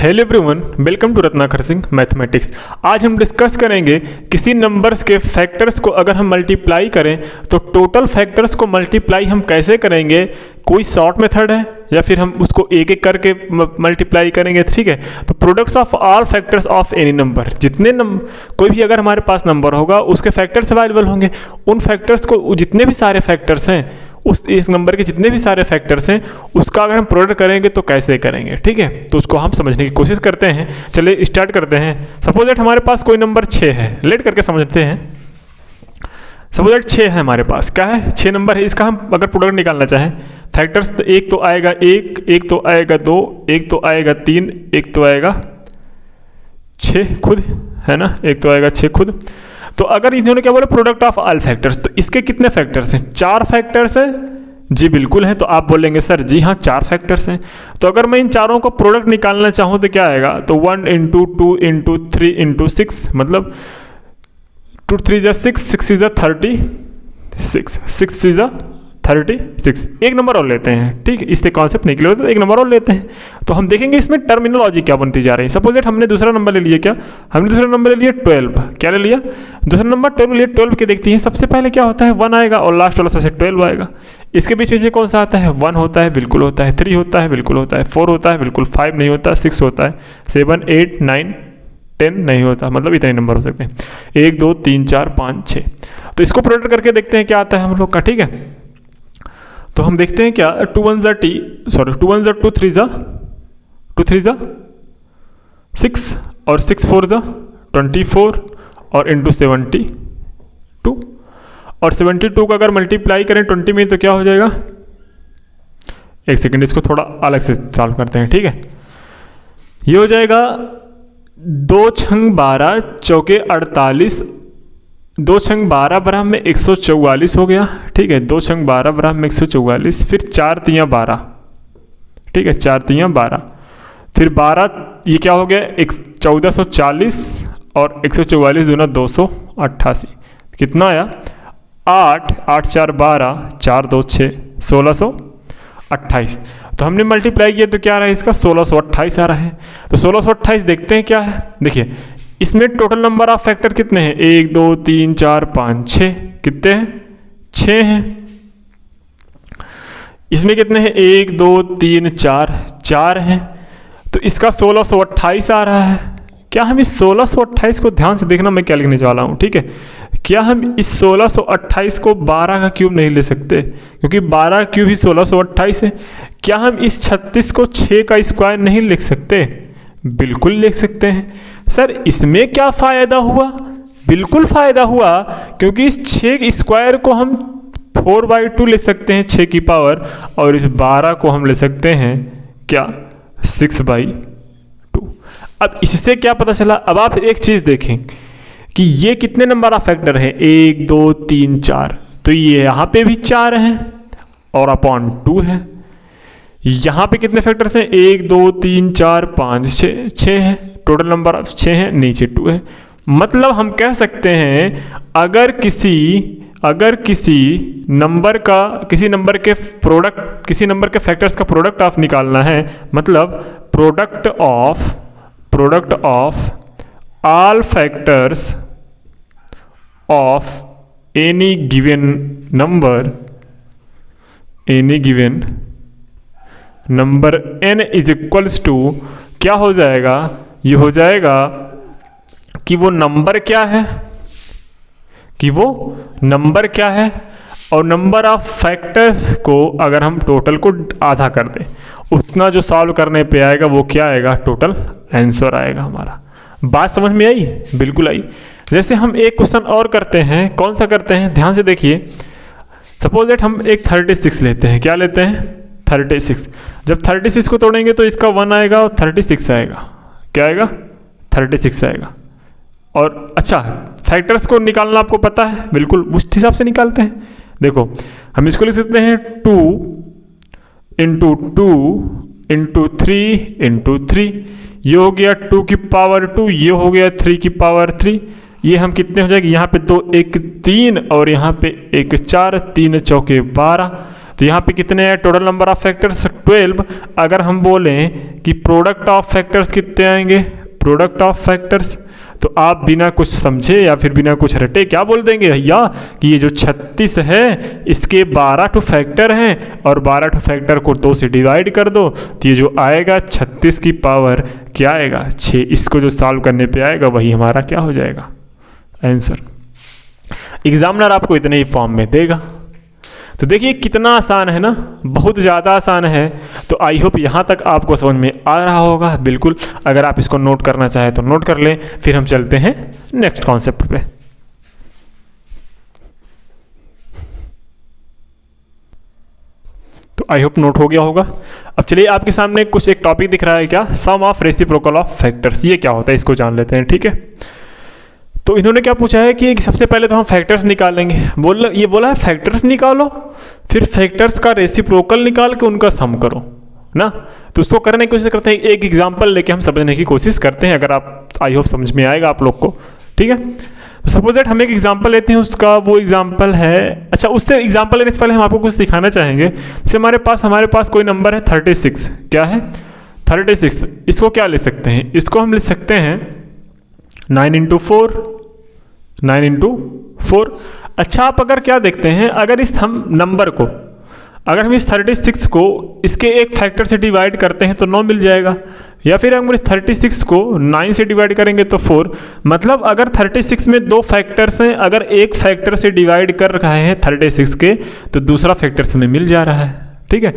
Hello everyone, welcome to Ratnakar Singh mathematics. आज हम discuss करेंगे किसी नंबर्स के फैक्टर्स को अगर हम मल्टीप्लाई करें तो टोटल फैक्टर्स को मल्टीप्लाई हम कैसे करेंगे। कोई शॉर्ट मेथड है या फिर हम उसको एक एक करके मल्टीप्लाई करेंगे। ठीक है, तो products of all factors of any number, जितने कोई भी अगर हमारे पास नंबर होगा उसके फैक्टर्स अवेलेबल होंगे, उन फैक्टर्स को जितने भी सारे फैक्टर्स हैं उस एक नंबर के जितने भी सारे फैक्टर्स हैं उसका अगर हम प्रोडक्ट करेंगे तो कैसे करेंगे। ठीक है, तो उसको हम समझने की कोशिश करते हैं। चलिए स्टार्ट करते हैं। सपोज दैट हमारे पास कोई नंबर 6 है, लेट करके समझते हैं। सपोज दैट 6 है हमारे पास, क्या है 6 नंबर है। इसका हम अगर प्रोडक्ट निकालना चाहें फैक्टर्स तो एक तो आएगा एक तो आएगा 2, एक तो आएगा 3, एक तो आएगा 6 खुद, है ना, एक तो आएगा 6 खुद। तो अगर इन्होंने क्या बोला प्रोडक्ट ऑफ ऑल फैक्टर्स, तो इसके कितने फैक्टर्स हैं? 4 फैक्टर्स हैं। जी बिल्कुल है। तो आप बोलेंगे सर जी हाँ 4 फैक्टर्स हैं। तो अगर मैं इन चारों को प्रोडक्ट निकालना चाहूँ तो क्या आएगा? तो 1 × 2 × 3 × 6, मतलब 2 3 × 6, 6 × 36, 6 × 36। एक नंबर और लेते हैं। ठीक है, इससे कॉन्सेप्ट निकले तो एक नंबर और लेते हैं। तो हम देखेंगे इसमें टर्मिनोलॉजी क्या बनती जा रही है। सपोज दैट हमने दूसरा नंबर ले लिया, क्या हमने दूसरा नंबर ले लिया 12। क्या ले लिया? दूसरा नंबर 12 ले लिया। 12 के देखते हैं सबसे पहले क्या होता है 1 आएगा और लास्ट वाला सबसे 12 आएगा। इसके बीच में कौन सा आता है? 1 होता है, बिल्कुल होता है। 3 होता है, बिल्कुल होता है। 4 होता है, बिल्कुल। 5 नहीं होता। 6 होता है। 7 8 9 10 नहीं होता, मतलब इतने नंबर हो सकते हैं। 1 2 3 4 5 6। तो इसको प्रोडक्ट करके देखते हैं क्या आता है हम लोग का। ठीक है, तो हम देखते हैं क्या 2 1 ज़ा 2 3 ज़ा 6 और 6 4 ज़ा 24 और इंटू 72 और 72 को अगर मल्टीप्लाई करें 20 में तो क्या हो जाएगा? एक सेकेंड, इसको थोड़ा अलग से सॉल्व करते हैं। ठीक है, ये हो जाएगा 2 छंग 12 चौके 48, 2 छंग 12 बराबर में 144 हो गया। ठीक है, 2 छंग 12 बराबर में 144, फिर 4 3 12। ठीक है, 4 3 12, फिर 12 ये क्या हो गया 1440 और 144 दूना 288। कितना आया? 8 8 4 12, 4 2 6, 1628। तो हमने मल्टीप्लाई किया तो क्या रहा है इसका? 1628 आ रहा है। तो 1628 देखते हैं क्या है। देखिए इसमें टोटल नंबर ऑफ फैक्टर कितने हैं? 1 2 3 4 5 6। कितने हैं? 6 हैं। इसमें कितने हैं? 1 2 3 4 हैं। तो इसका 1628 आ रहा है। क्या हम इस 1628 को ध्यान से देखना, मैं क्या लिखने वाला हूँ। ठीक है, क्या हम इस 1628 को 12 का क्यूब नहीं ले सकते? क्योंकि 12 क्यूब ही 1628 है। क्या हम इस 36 को 6 का स्क्वायर नहीं लिख सकते? बिल्कुल लिख सकते हैं। सर इसमें क्या फ़ायदा हुआ? बिल्कुल फ़ायदा हुआ, क्योंकि इस 6 स्क्वायर को हम 4/2 ले सकते हैं 6 की पावर, और इस 12 को हम ले सकते हैं क्या 6/2। अब इससे क्या पता चला? अब आप एक चीज़ देखें कि ये कितने नंबर ऑफ फैक्टर हैं? 1 2 3 4। तो ये यहाँ पे भी 4 हैं और अपॉन 2 है। यहाँ पे कितने फैक्टर्स हैं? 1 2 3 4 5 6 है। टोटल नंबर ऑफ 6 है, नीचे 2 है। मतलब हम कह सकते हैं अगर किसी नंबर के फैक्टर्स का प्रोडक्ट ऑफ निकालना है, मतलब product of all factors of any given number n is equals to क्या हो जाएगा? ये हो जाएगा कि वो नंबर क्या है, और नंबर ऑफ फैक्टर्स को अगर हम टोटल को आधा कर दें, उतना जो सॉल्व करने पे आएगा वो क्या आएगा? टोटल आंसर आएगा हमारा। बात समझ में आई? बिल्कुल आई। जैसे हम एक क्वेश्चन और करते हैं, कौन सा करते हैं ध्यान से देखिए। सपोज दैट हम एक 36 लेते हैं। क्या लेते हैं? 36। जब 36 को तोड़ेंगे तो इसका 1 आएगा और 36 आएगा। क्या आएगा? 36 आएगा। और अच्छा, फैक्टर्स को निकालना आपको पता है, बिल्कुल उस हिसाब से निकालते हैं। देखो हम इसको लिख सकते हैं 2 × 2 × 3 × 3। ये हो गया 2 की पावर 2, ये हो गया 3 की पावर 3। ये हम कितने हो जाएगी? यहाँ पे 2 1 3 और यहाँ पे 1 4, 3 चौके 12। तो यहाँ पे कितने हैं टोटल नंबर ऑफ फैक्टर्स 12। अगर हम बोलें कि प्रोडक्ट ऑफ फैक्टर्स कितने आएंगे, प्रोडक्ट ऑफ फैक्टर्स, तो आप बिना कुछ समझे या फिर बिना कुछ रटे क्या बोल देंगे भैया कि ये जो 36 है इसके 12 ठो फैक्टर हैं और 12 ठो फैक्टर को 2 से डिवाइड कर दो, तो ये जो आएगा 36 की पावर क्या आएगा 6। इसको जो सॉल्व करने पे आएगा वही हमारा क्या हो जाएगा आंसर। एग्जामिनर आपको इतने ही फॉर्म में देगा। तो देखिए कितना आसान है ना, बहुत ज़्यादा आसान है। तो आई होप यहाँ तक आपको समझ में आ रहा होगा। बिल्कुल, अगर आप इसको नोट करना चाहें तो नोट कर लें, फिर हम चलते हैं नेक्स्ट कॉन्सेप्ट पे। तो आई होप नोट हो गया होगा। अब चलिए आपके सामने कुछ एक टॉपिक दिख रहा है, क्या, sum of reciprocal of factors. ये क्या होता है इसको जान लेते हैं, ठीक है। तो इन्होंने क्या पूछा है कि सबसे पहले तो हम फैक्टर्स निकालेंगे। ये बोला है फैक्टर्स निकालो, फिर फैक्टर्स का रेसिप्रोकल निकाल के उनका सम करो ना। तो उसको करने की कोशिश करते हैं, एक एग्जांपल लेके हम समझने की कोशिश करते हैं। अगर आप आई होप समझ में आएगा आप लोग को, ठीक है। तो सपोज दैट हम एक एग्जांपल लेते हैं, उसका वो एग्जांपल है, अच्छा उससे एग्जांपल लेने से पहले हम आपको कुछ दिखाना चाहेंगे। जैसे हमारे पास कोई नंबर है 36, क्या है 36। इसको क्या ले सकते हैं, इसको हम ले सकते हैं 9 × 4, 9 × 4। अच्छा आप अगर क्या देखते हैं, अगर इस हम नंबर को, अगर हम इस 36 को इसके एक फैक्टर से डिवाइड करते हैं तो 9 मिल जाएगा, या फिर हम इस 36 को 9 से डिवाइड करेंगे तो 4। मतलब अगर 36 में 2 फैक्टर्स हैं, अगर एक फैक्टर से डिवाइड कर रहे हैं 36 के तो दूसरा फैक्टर से हमें मिल जा रहा है, ठीक है।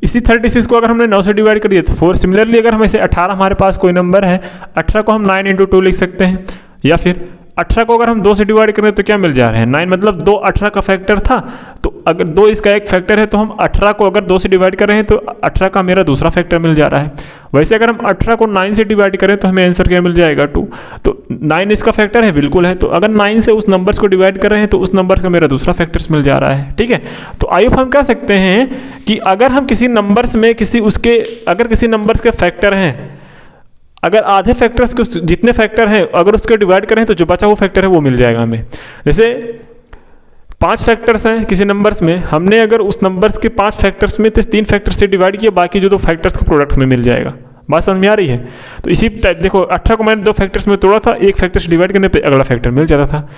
इसी 36 को अगर हमने 9 से डिवाइड कर दिया तो 4। सिमिलरली अगर हम ऐसे 18 हमारे पास कोई नंबर है, 18 को हम 9 × 2 लिख सकते हैं, या फिर 18 को अगर हम 2 से डिवाइड करें तो क्या मिल जा रहा है 9। मतलब 2 18 का फैक्टर था, तो अगर 2 इसका एक फैक्टर है तो हम 18 को अगर 2 से डिवाइड कर रहे हैं तो 18 का मेरा दूसरा फैक्टर मिल जा रहा है। वैसे अगर हम 18 को 9 से डिवाइड करें तो हमें आंसर क्या मिल जाएगा 2। तो 9 इसका फैक्टर है, बिल्कुल है। तो अगर 9 से उस नंबर्स को डिवाइड कर रहे हैं तो उस नंबर का मेरा दूसरा फैक्टर्स मिल जा रहा है, ठीक है। तो आई होप हम कह सकते हैं कि अगर हम किसी नंबर्स में अगर किसी नंबर्स के फैक्टर हैं, अगर आधे फैक्टर्स को जितने फैक्टर हैं अगर उसको डिवाइड करें तो जो बचा हुआ फैक्टर है वो मिल जाएगा हमें। जैसे 5 फैक्टर्स हैं किसी नंबर्स में, हमने अगर उस नंबर्स के 5 फैक्टर्स में 3 फैक्टर से डिवाइड किया, बाकी जो 2 फैक्टर्स का प्रोडक्ट हमें मिल जाएगा। बात समझ में आ रही है। तो इसी टाइप देखो 18 को मैंने 2 फैक्टर्स में तोड़ा था, एक फैक्टर से डिवाइड करने पर अगला फैक्टर मिल जाता था।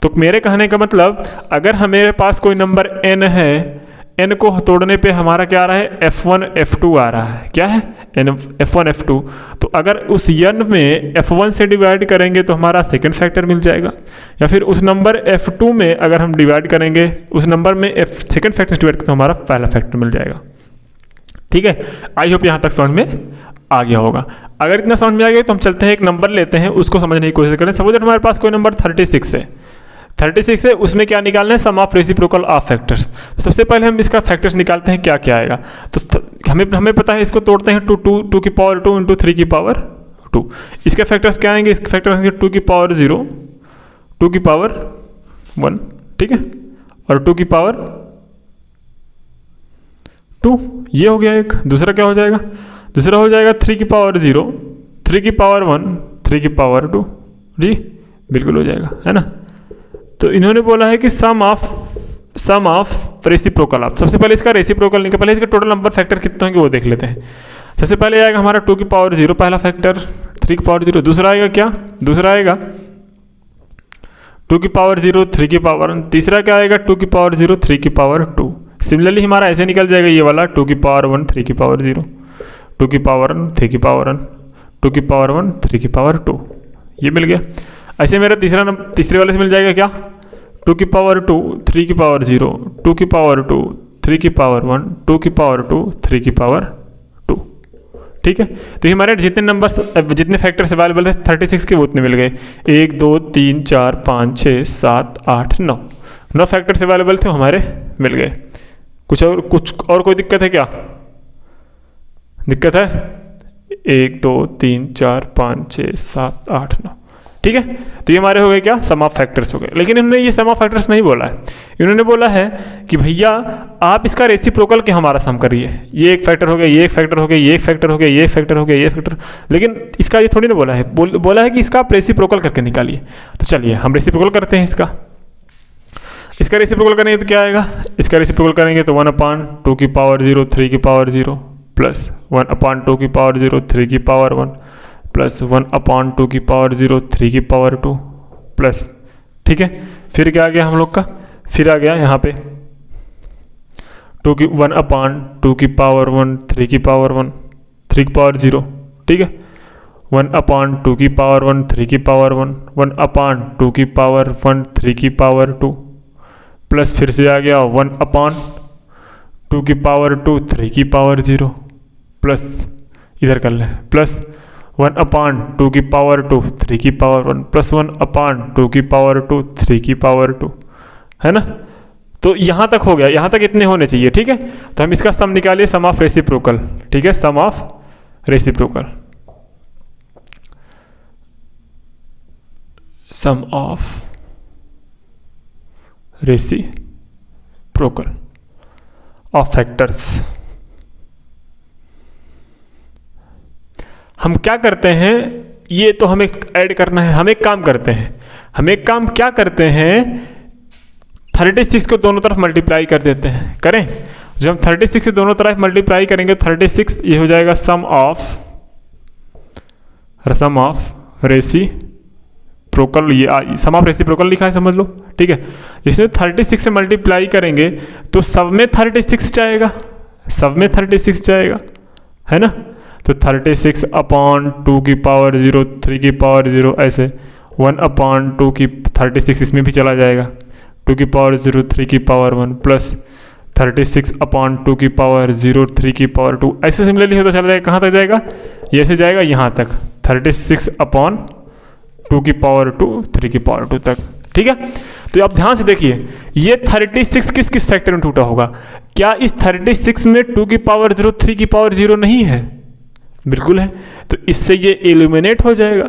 तो मेरे कहने का मतलब अगर हमारे पास कोई नंबर n है, n को तोड़ने पे हमारा क्या आ रहा है f1 f2 आ रहा है, क्या है f1 f2। तो अगर उस n में f1 से डिवाइड करेंगे तो हमारा सेकंड फैक्टर मिल जाएगा, या फिर उस नंबर f2 में अगर हम डिवाइड करेंगे उस नंबर में सेकंड फैक्टर से डिवाइड करें तो हमारा पहला फैक्टर मिल जाएगा, ठीक है। आई होप यहाँ तक समझ में आ गया होगा। अगर इतना समझ में आ गया तो हम चलते हैं एक नंबर लेते हैं, उसको समझने की कोशिश करें। सपोज हमारे पास कोई नंबर 36 है, 36 है, उसमें क्या निकालना है sum of reciprocal of factors. सबसे पहले हम इसका फैक्टर्स निकालते हैं, क्या क्या आएगा। तो हमें पता है, इसको तोड़ते हैं 2 की पावर 2 × 3 की पावर 2। इसके फैक्टर्स क्या आएंगे, इसके फैक्टर्स आएंगे 2 की पावर 0, 2 की पावर 1, ठीक है, और 2 की पावर 2। ये हो गया एक। दूसरा क्या हो जाएगा, दूसरा हो जाएगा 3 की पावर 0, 3 की पावर 1, 3 की पावर 2। जी बिल्कुल हो जाएगा, है ना। तो इन्होंने बोला है कि सम ऑफ रेसिप्रोकल ऑफ, सबसे पहले इसका रेसिप्रोकल निकाल, पहले इसका टोटल नंबर फैक्टर कितने होंगे वो देख लेते हैं। सबसे पहले आएगा हमारा 2 की पावर 0 पहला फैक्टर, 3 की पावर 0। दूसरा आएगा क्या, दूसरा आएगा 2 की पावर 0, 3 की पावर 1। तीसरा क्या आएगा 2 की पावर 0, 3 की पावर 2। सिमिलरली हमारा ऐसे निकल जाएगा ये वाला 2 की पावर 1, 3 की पावर 0, 2 की पावर 1, 3 की पावर 1, 2 की पावर 1, 3 की पावर 2। ये मिल गया। ऐसे मेरा तीसरे वाले से मिल जाएगा क्या, 2 की पावर 2, 3 की पावर 0, 2 की पावर 2, 3 की पावर 1, 2 की पावर 2, 3 की पावर 2, ठीक है। तो ये हमारे जितने नंबर्स, जितने फैक्टर्स अवेलेबल थे 36 के वो उतने मिल गए। 1 2 3 4 5 6 7 8 9 फैक्टर्स अवेलेबल थे, हमारे मिल गए। कुछ और कोई दिक्कत है क्या, दिक्कत है 1 2 3 4 5 6 7 8 9, ठीक है। तो ये हमारे हो गए क्या, सम ऑफ फैक्टर्स हो गए। लेकिन इन्होंने ये सम ऑफ फैक्टर्स नहीं बोला है, इन्होंने बोला है कि भैया आप इसका रेसिप्रोकल के हमारा सम करिए। ये एक फैक्टर हो गया, ये एक फैक्टर हो गया, ये एक फैक्टर हो गया, ये एक फैक्टर हो गया, ये फैक्टर। लेकिन इसका ये थोड़ी ना बोला है, बोला है कि इसका आप रेसिप्रोकल करके निकालिए। तो चलिए हम रेसिप्रोकल करते हैं इसका। इसका रेसिप्रोकल करेंगे तो क्या आएगा, इसका रेसिप्रोकल करेंगे तो 1/2 की पावर 0 3 की पावर 0 प्लस 1/2 की पावर 0 3 की पावर 1 प्लस 1/2 की पावर 0 3 की पावर 2 प्लस, ठीक है। फिर क्या आ गया हम लोग का, फिर आ गया यहाँ पे 1/2 की पावर 1 3 की पावर 1 3 की पावर 0, ठीक है। 1/2 की पावर 1 3 की पावर 1 1/2 की पावर 1 3 की पावर 2 प्लस फिर से आ गया 1/2 की पावर 2 3 की पावर 0 प्लस इधर कर ले प्लस 1/2 की पावर 2 3 की पावर 1 प्लस 1/2 की पावर 2 3 की पावर 2, है ना। तो यहाँ तक हो गया, यहाँ तक इतने होने चाहिए, ठीक है। तो हम इसका सम निकालिए, सम ऑफ रेसिप्रोकल, ठीक है, sum of reciprocal, sum of reciprocal of factors. हम क्या करते हैं, ये तो हमें ऐड करना है, हम एक काम करते हैं, हम एक काम क्या करते हैं 36 को दोनों तरफ मल्टीप्लाई कर देते हैं, करें। जब हम 36 से दोनों तरफ मल्टीप्लाई करेंगे 36 ये हो जाएगा सम ऑफ रेसिप्रोकल, ये सम ऑफ रेसिप्रोकल लिखा है समझ लो, ठीक है। इसमें 36 से मल्टीप्लाई करेंगे तो सब में 36 जाएगा, सब में 36 जाएगा, है ना। तो 36/2 की पावर 0 3 की पावर 0 ऐसे 1/2 की 36 इसमें भी चला जाएगा 2 की पावर 0 3 की पावर 1 प्लस 36/2 की पावर 0 3 की पावर 2 ऐसे सिमिलरली होता चला जाएगा, कहाँ तक जाएगा, ये ऐसे जाएगा यहाँ तक 36/2 की पावर 2 3 की पावर 2 तक, ठीक है। तो आप ध्यान से देखिए ये 36 किस किस फैक्टर में टूटा होगा, क्या इस 36 में 2 की पावर 0 3 की पावर 0 नहीं है, बिल्कुल है, तो इससे ये एलिमिनेट हो जाएगा।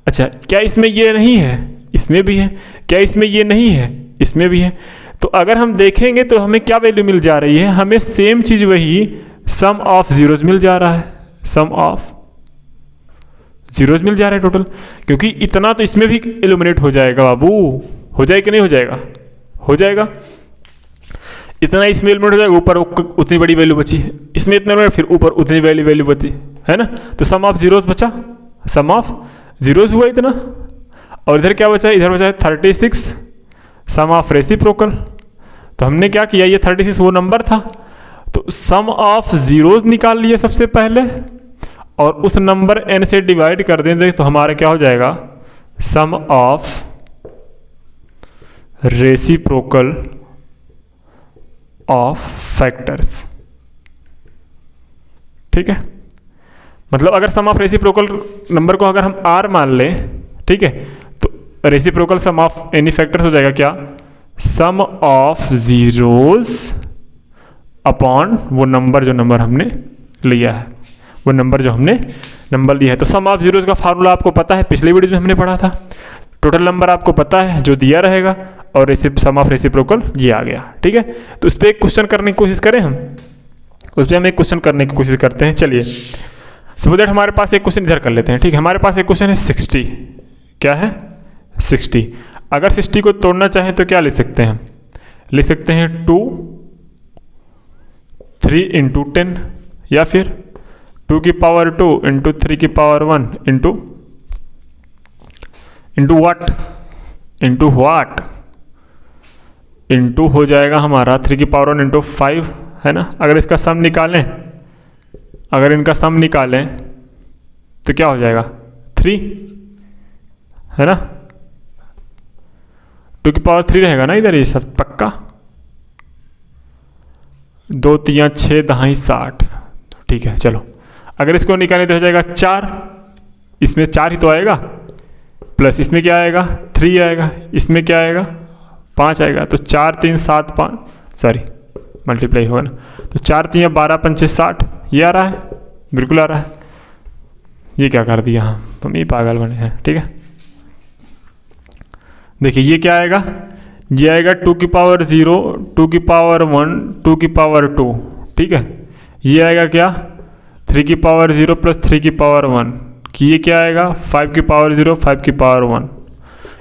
अच्छा क्या इसमें ये नहीं है, इसमें भी है, क्या इसमें ये नहीं है, इसमें भी है। तो अगर हम देखेंगे तो हमें क्या वैल्यू मिल जा रही है, हमें सेम चीज वही सम ऑफ जीरोज मिल जा रहा है, सम ऑफ जीरोज मिल जा रहा है टोटल, क्योंकि इतना तो इसमें भी एलिमिनेट हो जाएगा बाबू, हो जाएगा कि नहीं हो जाएगा, हो जाएगा, इतना इसमें एलिमिनेट हो जाएगा, ऊपर उतनी बड़ी वैल्यू बची, इसमें इतना फिर ऊपर उतनी वैल्यू बची, है ना। तो सम ऑफ जीरोज बचा, सम ऑफ जीरोज हुआ इतना, और इधर क्या बचा है, इधर बचा है 36 सम ऑफ रेसिप्रोकल। तो हमने क्या किया, ये 36 वो नंबर था, तो सम ऑफ जीरोज निकाल लिए सबसे पहले, और उस नंबर n से डिवाइड कर देंगे तो हमारा क्या हो जाएगा, सम ऑफ रेसिप्रोकल ऑफ फैक्टर्स, ठीक है। मतलब अगर सम ऑफ रेसिप्रोकल नंबर को अगर हम r मान लें, ठीक है, तो reciprocal sum of any factors हो जाएगा क्या, सम ऑफ जीरोज अपॉन वो नंबर जो नंबर हमने लिया है, वो नंबर जो हमने नंबर लिया है। तो सम ऑफ जीरोज का फार्मूला आपको पता है, पिछले वीडियो में हमने पढ़ा था, टोटल नंबर आपको पता है जो दिया रहेगा, और सम ऑफ रेसिप्रोकल ये आ गया, ठीक है। तो उस पर एक क्वेश्चन करने की कोशिश करें, हम उस पर हम एक क्वेश्चन करने की कोशिश करते हैं। चलिए सपोज दैट हमारे पास एक क्वेश्चन इधर कर लेते हैं, ठीक है। हमारे पास एक क्वेश्चन है 60, क्या है 60। अगर 60 को तोड़ना चाहें तो क्या लिख सकते हैं, लिख सकते हैं 2 3 इंटू 10, या फिर 2 की पावर 2 इंटू 3 की पावर 1 इंटू व्हाट इंटू हो जाएगा हमारा 3 की पावर 1 इंटू 5, है ना। अगर इसका सम निकालें, अगर इनका सम निकालें तो क्या हो जाएगा 3, है ना। 2 की पावर 3 रहेगा ना इधर, ये सब पक्का, 2 3 6 दहाई 60, ठीक है। चलो अगर इसको निकालें तो हो जाएगा 4, इसमें 4 ही तो आएगा, प्लस इसमें क्या आएगा 3 आएगा, इसमें क्या आएगा 5 आएगा, तो 4 3 7 5, सॉरी मल्टीप्लाई होगा ना, तो 4 3 12 5 60, ये आ रहा है, बिल्कुल आ रहा है। ये क्या कर दिया, हम ही पागल बने हैं, ठीक है। देखिए ये क्या आएगा, ये आएगा 2 की पावर 0 2 की पावर 1 2 की पावर 2, ठीक है। ये आएगा क्या 3 की पावर 0 प्लस 3 की पावर 1, कि ये क्या आएगा 5 की पावर 0 5 की पावर 1,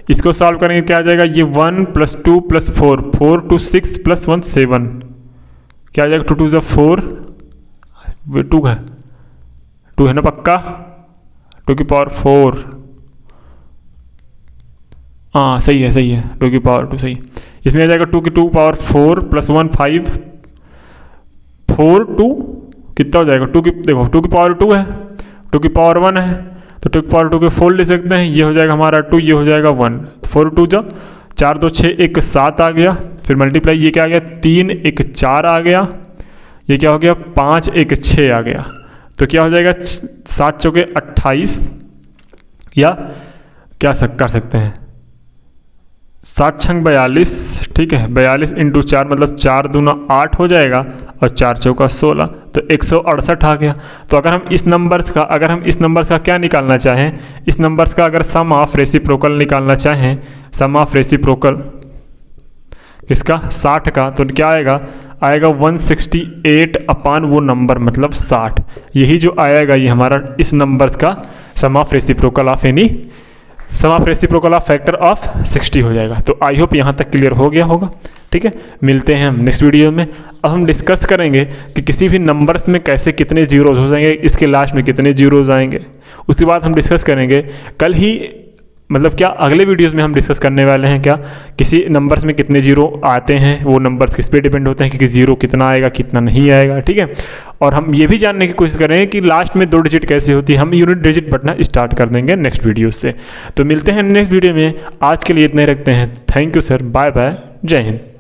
इसको सॉल्व करेंगे क्या आ जाएगा, ये 1 + 2 + 4, 4 2 6 + 1 7, क्या आ जाएगा 2 2 4, 2 है, 2 है ना पक्का, 2 की पावर 4, हाँ सही है 2 की पावर 2 सही। इसमें आ जाएगा 2 की 2 पावर 4 + 1 5, 4 2 कितना हो जाएगा, 2 की देखो 2 की पावर 2 है, 2 की पावर 1 है, तो 2 की पावर 2 के 4 ले सकते हैं, ये हो जाएगा हमारा 2, ये हो जाएगा 1, 4 2 जा 4 2 6 1 7 आ गया, फिर मल्टीप्लाई ये क्या आ गया 3 1 4 आ गया, ये क्या हो गया 5 1 6 आ गया, तो क्या हो जाएगा 7 चौके 28, या क्या कर सकते हैं 7 छंग 42, ठीक है 42 × 4 मतलब 4 दूना 8 हो जाएगा और 4 चौका 16, तो 168 आ गया। तो अगर हम इस नंबर्स का क्या निकालना चाहें, इस नंबर्स का अगर सम ऑफ रेसिप्रोकल निकालना चाहें, सम ऑफ रेसिप्रोकल किसका 60 का, तो क्या आएगा 168 अपान वो नंबर मतलब 60, यही जो आएगा ये हमारा इस नंबर्स का sum of reciprocal of any sum of reciprocal of factor of 60 हो जाएगा। तो आई होप यहाँ तक क्लियर हो गया होगा, ठीक है। मिलते हैं हम नेक्स्ट वीडियो में। अब हम डिस्कस करेंगे कि किसी भी नंबर्स में कैसे कितने जीरोज़ हो जाएंगे, इसके लास्ट में कितने जीरोज़ आएंगे, उसके बाद हम डिस्कस करेंगे कल ही, मतलब क्या अगले वीडियोस में हम डिस्कस करने वाले हैं क्या किसी नंबर्स में कितने जीरो आते हैं, वो नंबर्स किस पे डिपेंड होते हैं कि जीरो कितना आएगा कितना नहीं आएगा, ठीक है। और हम ये भी जानने की कोशिश करेंगे कि लास्ट में 2 डिजिट कैसे होती है, हम यूनिट डिजिट बढ़ना स्टार्ट कर देंगे नेक्स्ट वीडियो से। तो मिलते हैं नेक्स्ट वीडियो में, आज के लिए इतने रखते हैं। Thank you sir, bye bye, जय हिंद।